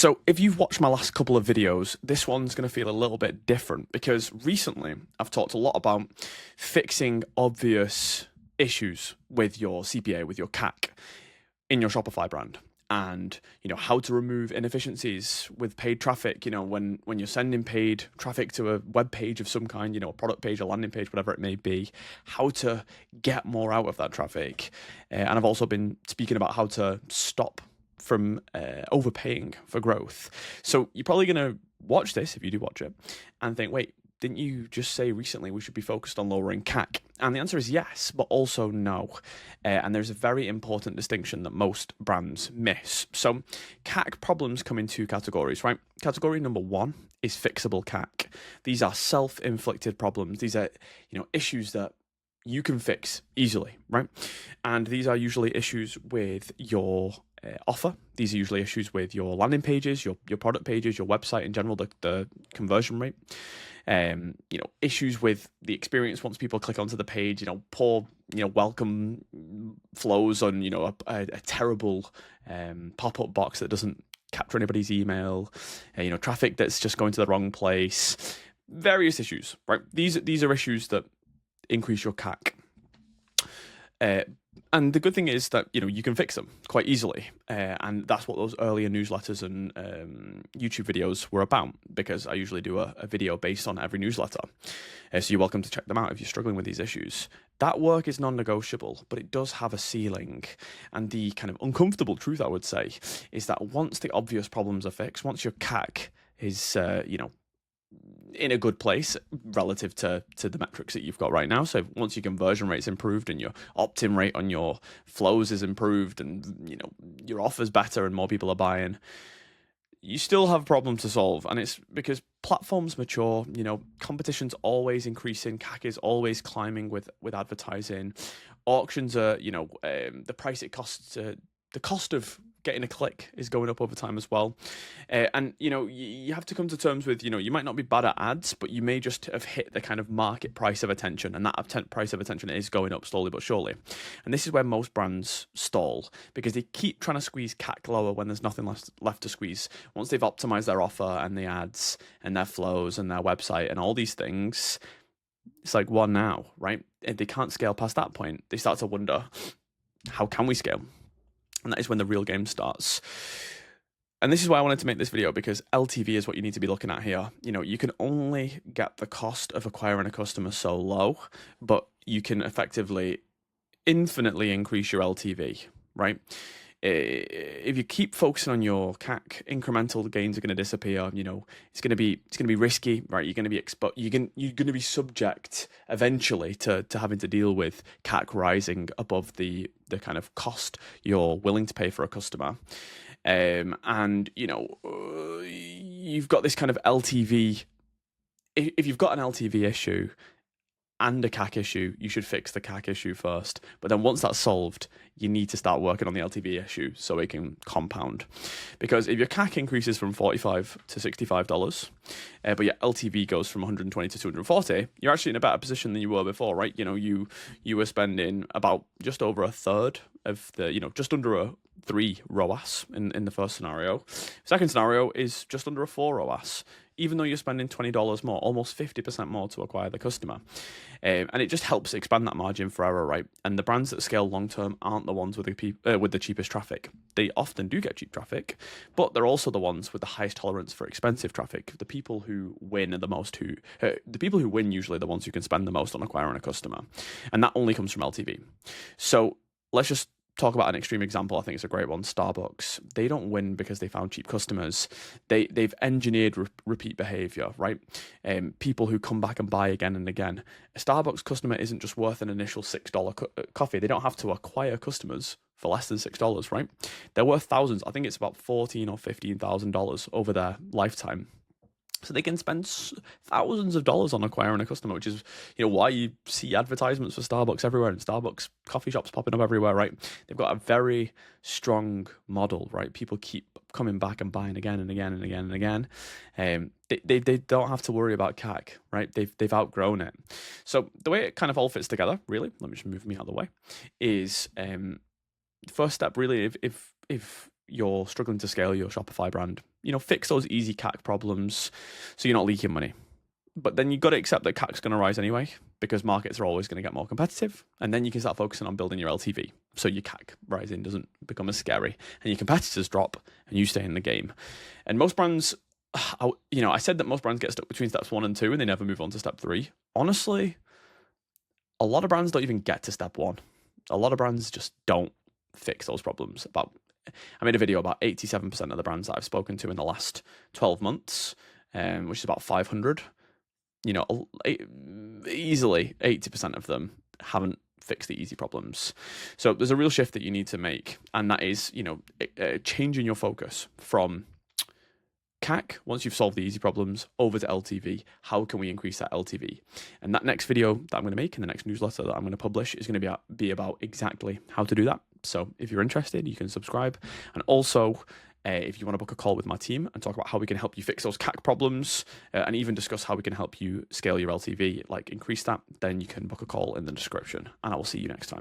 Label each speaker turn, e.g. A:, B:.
A: So if you've watched my last couple of videos, this one's going to feel a little bit different because recently I've talked a lot about fixing obvious issues with your CPA, with your CAC in your Shopify brand. And how to remove inefficiencies with paid traffic. When you're sending paid traffic to a web page of some kind, a product page, a landing page, whatever it may be, how to get more out of that traffic. And I've also been speaking about how to stop from overpaying for growth. So you're probably going to watch this, if you do watch it, and think, wait, didn't you just say recently we should be focused on lowering CAC? And the answer is yes, but also no. And there's a very important distinction that most brands miss. So CAC problems come in two categories, right? Category number one is fixable CAC. These are self-inflicted problems. These are, issues that you can fix easily, right? And these are usually issues with your offer. These are usually issues with your landing pages, your product pages, your website in general, the conversion rate. Issues with the experience once people click onto the page, poor, welcome flows on, a terrible pop-up box that doesn't capture anybody's email, traffic that's just going to the wrong place, various issues, right? These are issues that increase your CAC. And the good thing is that you can fix them quite easily, and that's what those earlier newsletters and YouTube videos were about, because I usually do a video based on every newsletter. So you're welcome to check them out if you're struggling with these issues. That work is non-negotiable, but it does have a ceiling. And the kind of uncomfortable truth, I would say, is that once the obvious problems are fixed, once your CAC is in a good place relative to the metrics that you've got right now. So once your conversion rate's improved and your opt-in rate on your flows is improved and your offer's better and more people are buying, you still have problems to solve. And it's because platforms mature, competition's always increasing, CAC is always climbing with advertising. Auctions are, the price it costs the cost of getting a click is going up over time as well. And, you have to come to terms with, you might not be bad at ads, but you may just have hit the kind of market price of attention. And that price of attention is going up slowly but surely. And this is where most brands stall, because they keep trying to squeeze CAC lower when there's nothing left to squeeze. Once they've optimized their offer and the ads and their flows and their website and all these things, it's like, what now, right? If they can't scale past that point, they start to wonder, how can we scale? And that is when the real game starts. And this is why I wanted to make this video, because LTV is what you need to be looking at here. You can only get the cost of acquiring a customer so low, but you can effectively infinitely increase your LTV, right? If you keep focusing on your CAC, incremental gains are going to disappear. It's going to be risky, right? You're going to be you're going to be subject eventually to having to deal with CAC rising above the kind of cost you're willing to pay for a customer. And you've got this kind of LTV. If you've got an LTV issue and a CAC issue, you should fix the CAC issue first. But then once that's solved, you need to start working on the LTV issue so it can compound. Because if your CAC increases from $45 to $65, but your LTV goes from 120 to 240, you're actually in a better position than you were before, right? You were spending about just over a third of the, just under a 3 ROAS in the first scenario. Second scenario is just under a 4 ROAS, even though you're spending $20 more, almost 50% more to acquire the customer. And it just helps expand that margin for error, right? And the brands that scale long-term aren't the ones with the cheapest traffic. They often do get cheap traffic, but they're also the ones with the highest tolerance for expensive traffic. The people who win are the people who win usually the ones who can spend the most on acquiring a customer. And that only comes from LTV. So let's just talk about an extreme example. I think it's a great one. Starbucks. They don't win because they found cheap customers. They've engineered repeat behavior, right? People who come back and buy again and again. A Starbucks customer isn't just worth an initial $6 coffee. They don't have to acquire customers for less than $6, right? They're worth thousands. I think it's about $14,000 or $15,000 over their lifetime. So they can spend thousands of dollars on acquiring a customer, which is, why you see advertisements for Starbucks everywhere and Starbucks coffee shops popping up everywhere, right? They've got a very strong model, right? People keep coming back and buying again and again and again and again. They don't have to worry about CAC, right? They've outgrown it. So the way it kind of all fits together, really, let me just move me out of the way, is the first step, really, if you're struggling to scale your Shopify brand, fix those easy CAC problems so you're not leaking money. But then you've got to accept that CAC's going to rise anyway, because markets are always going to get more competitive. And then you can start focusing on building your LTV, so your CAC rising doesn't become as scary, and your competitors drop, and you stay in the game. And most brands, I said that most brands get stuck between steps 1 and 2, and they never move on to step 3. Honestly, a lot of brands don't even get to step 1. A lot of brands just don't fix those problems. I made a video about 87% of the brands that I've spoken to in the last 12 months, which is about 500. Easily 80% of them haven't fixed the easy problems. So there's a real shift that you need to make, and that is, changing your focus from CAC, once you've solved the easy problems, over to LTV. How can we increase that LTV? And that next video that I'm going to make in the next newsletter that I'm going to publish is going to be about exactly how to do that. So if you're interested, you can subscribe. And also, if you want to book a call with my team and talk about how we can help you fix those CAC problems, and even discuss how we can help you scale your LTV, like increase that, then you can book a call in the description. And I will see you next time.